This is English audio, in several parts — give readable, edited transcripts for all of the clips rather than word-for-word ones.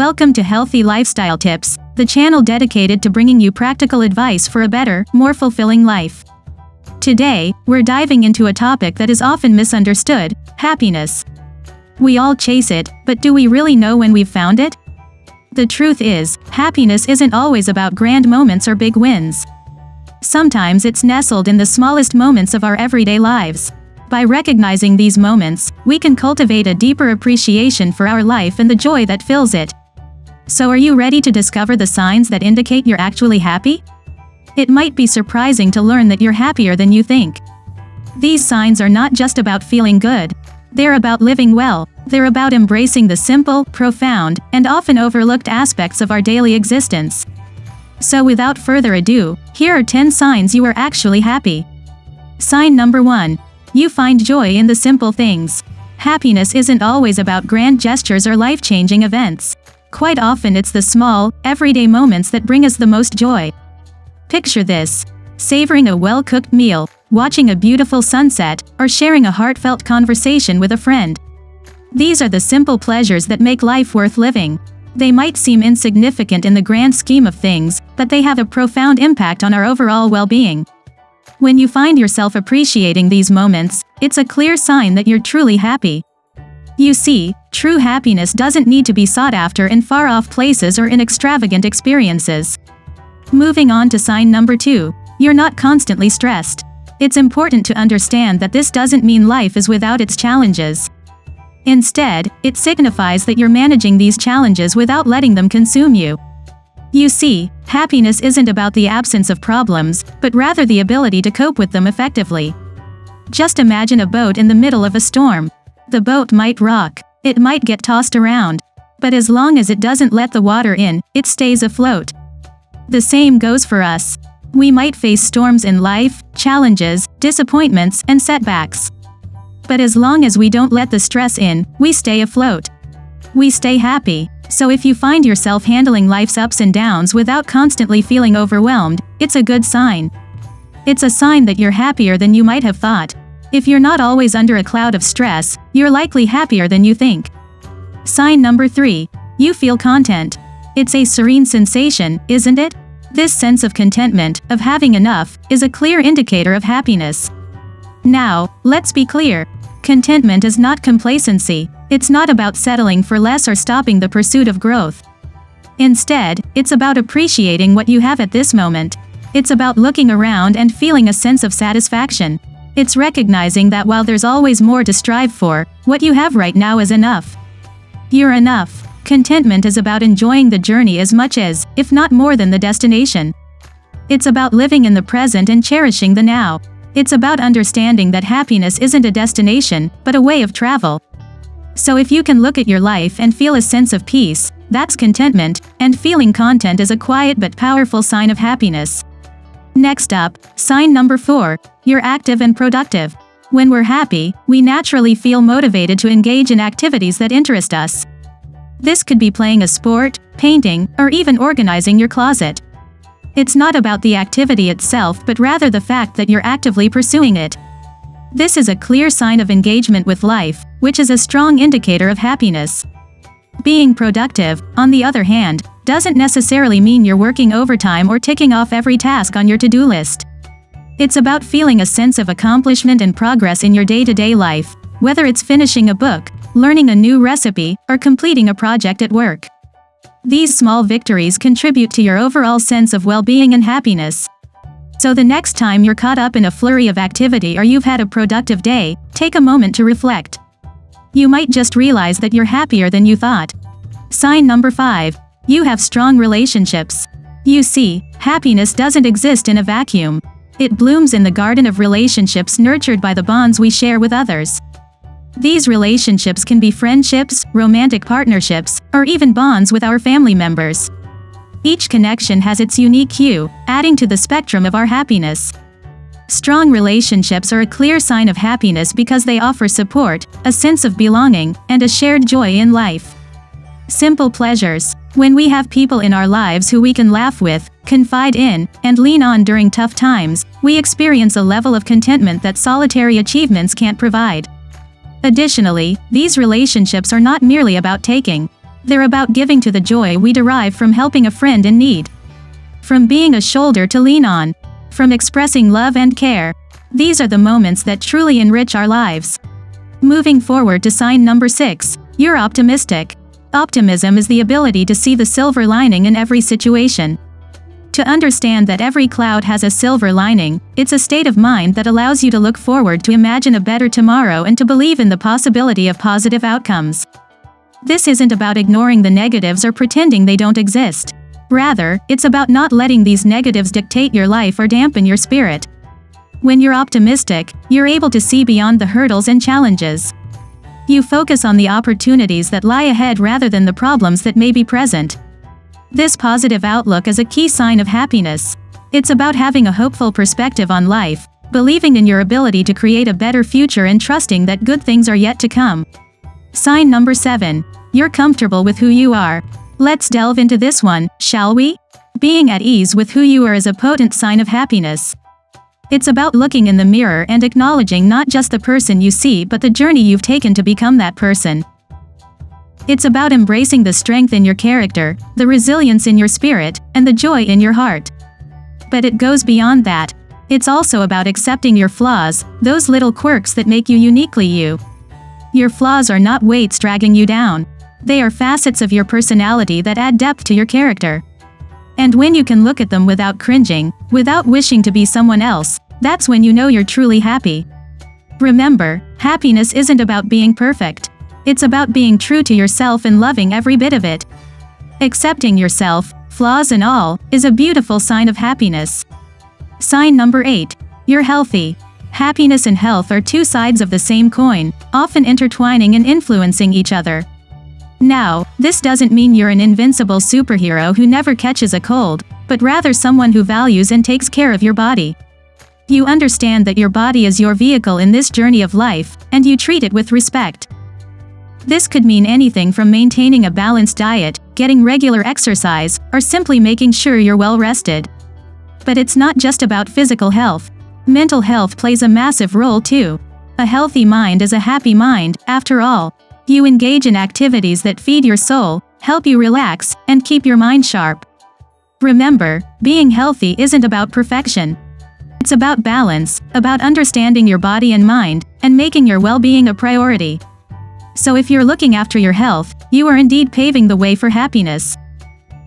Welcome to Healthy Lifestyle Tips, the channel dedicated to bringing you practical advice for a better, more fulfilling life. Today, we're diving into a topic that is often misunderstood: happiness. We all chase it, but do we really know when we've found it? The truth is, happiness isn't always about grand moments or big wins. Sometimes it's nestled in the smallest moments of our everyday lives. By recognizing these moments, we can cultivate a deeper appreciation for our life and the joy that fills it. So are you ready to discover the signs that indicate you're actually happy? It might be surprising to learn that you're happier than you think. These signs are not just about feeling good. They're about living well. They're about embracing the simple, profound, and often overlooked aspects of our daily existence. So without further ado, here are 10 signs you are actually happy. Sign number 1. You find joy in the simple things. Happiness isn't always about grand gestures or life-changing events. Quite often it's the small, everyday moments that bring us the most joy. Picture this: savoring a well-cooked meal, watching a beautiful sunset, or sharing a heartfelt conversation with a friend. These are the simple pleasures that make life worth living. They might seem insignificant in the grand scheme of things, but they have a profound impact on our overall well-being. When you find yourself appreciating these moments, it's a clear sign that you're truly happy. You see, true happiness doesn't need to be sought after in far-off places or in extravagant experiences. Moving on to sign number 2. You're not constantly stressed. It's important to understand that this doesn't mean life is without its challenges. Instead, it signifies that you're managing these challenges without letting them consume you. You see, happiness isn't about the absence of problems, but rather the ability to cope with them effectively. Just imagine a boat in the middle of a storm. The boat might rock, it might get tossed around, but as long as it doesn't let the water in, it stays afloat. The same goes for us. We might face storms in life, challenges, disappointments, and setbacks. But as long as we don't let the stress in, we stay afloat. We stay happy. So if you find yourself handling life's ups and downs without constantly feeling overwhelmed, it's a good sign. It's a sign that you're happier than you might have thought. If you're not always under a cloud of stress, you're likely happier than you think. Sign number 3. You feel content. It's a serene sensation, isn't it? This sense of contentment, of having enough, is a clear indicator of happiness. Now, let's be clear. Contentment is not complacency. It's not about settling for less or stopping the pursuit of growth. Instead, it's about appreciating what you have at this moment. It's about looking around and feeling a sense of satisfaction. It's recognizing that while there's always more to strive for, what you have right now is enough. You're enough. Contentment is about enjoying the journey as much as, if not more than, the destination. It's about living in the present and cherishing the now. It's about understanding that happiness isn't a destination, but a way of travel. So if you can look at your life and feel a sense of peace, that's contentment, and feeling content is a quiet but powerful sign of happiness. Next up, sign number 4. You're active and productive. When we're happy, we naturally feel motivated to engage in activities that interest us. This could be playing a sport, painting, or even organizing your closet. It's not about the activity itself but rather the fact that you're actively pursuing it. This is a clear sign of engagement with life, which is a strong indicator of happiness. Being productive, on the other hand, doesn't necessarily mean you're working overtime or ticking off every task on your to-do list. It's about feeling a sense of accomplishment and progress in your day-to-day life, whether it's finishing a book, learning a new recipe, or completing a project at work. These small victories contribute to your overall sense of well-being and happiness. So the next time you're caught up in a flurry of activity or you've had a productive day, take a moment to reflect. You might just realize that you're happier than you thought. Sign number 5. You have strong relationships. You see, happiness doesn't exist in a vacuum. It blooms in the garden of relationships nurtured by the bonds we share with others. These relationships can be friendships, romantic partnerships, or even bonds with our family members. Each connection has its unique hue, adding to the spectrum of our happiness. Strong relationships are a clear sign of happiness because they offer support, a sense of belonging, and a shared joy in life. Simple pleasures. When we have people in our lives who we can laugh with, confide in, and lean on during tough times, we experience a level of contentment that solitary achievements can't provide. Additionally, these relationships are not merely about taking. They're about giving to the joy we derive from helping a friend in need. From being a shoulder to lean on. From expressing love and care. These are the moments that truly enrich our lives. Moving forward to sign number 6, you're optimistic. Optimism is the ability to see the silver lining in every situation. To understand that every cloud has a silver lining, it's a state of mind that allows you to look forward, to imagine a better tomorrow, and to believe in the possibility of positive outcomes. This isn't about ignoring the negatives or pretending they don't exist. Rather, it's about not letting these negatives dictate your life or dampen your spirit. When you're optimistic, you're able to see beyond the hurdles and challenges. You focus on the opportunities that lie ahead rather than the problems that may be present. This positive outlook is a key sign of happiness. It's about having a hopeful perspective on life, believing in your ability to create a better future, and trusting that good things are yet to come. Sign number 7. You're comfortable with who you are. Let's delve into this one, shall we? Being at ease with who you are is a potent sign of happiness. It's about looking in the mirror and acknowledging not just the person you see, but the journey you've taken to become that person. It's about embracing the strength in your character, the resilience in your spirit, and the joy in your heart. But it goes beyond that. It's also about accepting your flaws, those little quirks that make you uniquely you. Your flaws are not weights dragging you down. They are facets of your personality that add depth to your character. And when you can look at them without cringing, without wishing to be someone else, that's when you know you're truly happy. Remember, happiness isn't about being perfect. It's about being true to yourself and loving every bit of it. Accepting yourself, flaws and all, is a beautiful sign of happiness. Sign number 8. You're healthy. Happiness and health are two sides of the same coin, often intertwining and influencing each other. Now, this doesn't mean you're an invincible superhero who never catches a cold, but rather someone who values and takes care of your body. You understand that your body is your vehicle in this journey of life, and you treat it with respect. This could mean anything from maintaining a balanced diet, getting regular exercise, or simply making sure you're well rested. But it's not just about physical health. Mental health plays a massive role too. A healthy mind is a happy mind, after all. You engage in activities that feed your soul, help you relax, and keep your mind sharp. Remember, being healthy isn't about perfection. It's about balance, about understanding your body and mind, and making your well-being a priority. So if you're looking after your health, you are indeed paving the way for happiness.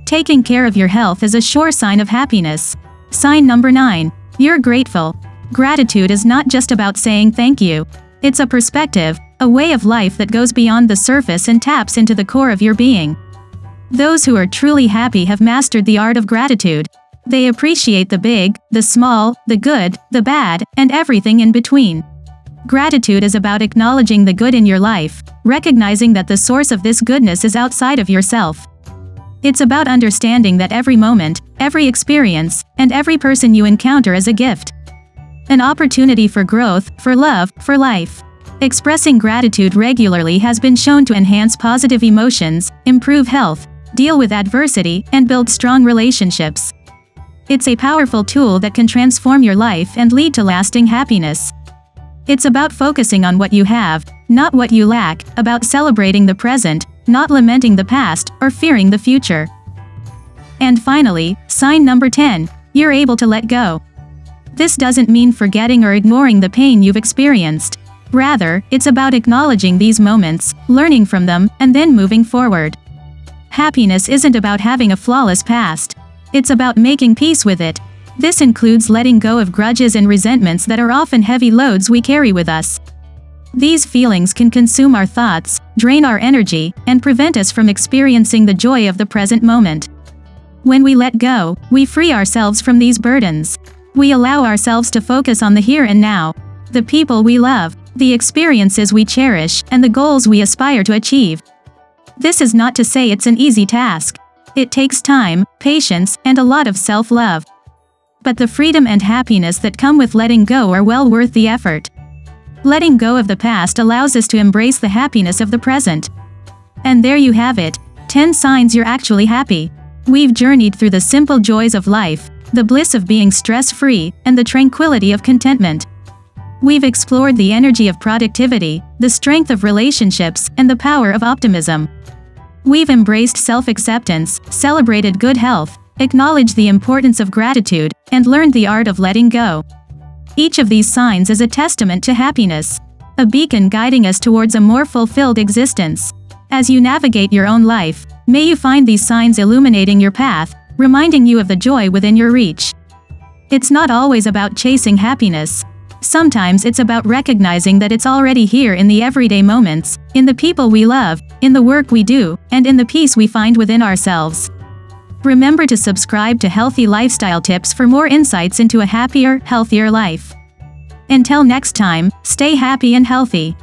Taking care of your health is a sure sign of happiness. Sign number 9. You're grateful. Gratitude is not just about saying thank you. It's a perspective, a way of life that goes beyond the surface and taps into the core of your being. Those who are truly happy have mastered the art of gratitude. They appreciate the big, the small, the good, the bad, and everything in between. Gratitude is about acknowledging the good in your life, recognizing that the source of this goodness is outside of yourself. It's about understanding that every moment, every experience, and every person you encounter is a gift. An opportunity for growth, for love, for life. Expressing gratitude regularly has been shown to enhance positive emotions, improve health, deal with adversity, and build strong relationships. It's a powerful tool that can transform your life and lead to lasting happiness. It's about focusing on what you have, not what you lack, about celebrating the present, not lamenting the past, or fearing the future. And finally, sign number 10, you're able to let go. This doesn't mean forgetting or ignoring the pain you've experienced. Rather, it's about acknowledging these moments, learning from them, and then moving forward. Happiness isn't about having a flawless past. It's about making peace with it. This includes letting go of grudges and resentments that are often heavy loads we carry with us. These feelings can consume our thoughts, drain our energy, and prevent us from experiencing the joy of the present moment. When we let go, we free ourselves from these burdens. We allow ourselves to focus on the here and now, the people we love, the experiences we cherish, and the goals we aspire to achieve. This is not to say it's an easy task. It takes time, patience, and a lot of self-love. But the freedom and happiness that come with letting go are well worth the effort. Letting go of the past allows us to embrace the happiness of the present. And there you have it, 10 signs you're actually happy. We've journeyed through the simple joys of life, the bliss of being stress-free, and the tranquility of contentment. We've explored the energy of productivity, the strength of relationships, and the power of optimism. We've embraced self-acceptance, celebrated good health, acknowledged the importance of gratitude, and learned the art of letting go. Each of these signs is a testament to happiness, a beacon guiding us towards a more fulfilled existence. As you navigate your own life, may you find these signs illuminating your path, reminding you of the joy within your reach. It's not always about chasing happiness. Sometimes it's about recognizing that it's already here in the everyday moments, in the people we love, in the work we do, and in the peace we find within ourselves. Remember to subscribe to Healthy Lifestyle Tips for more insights into a happier, healthier life. Until next time, stay happy and healthy.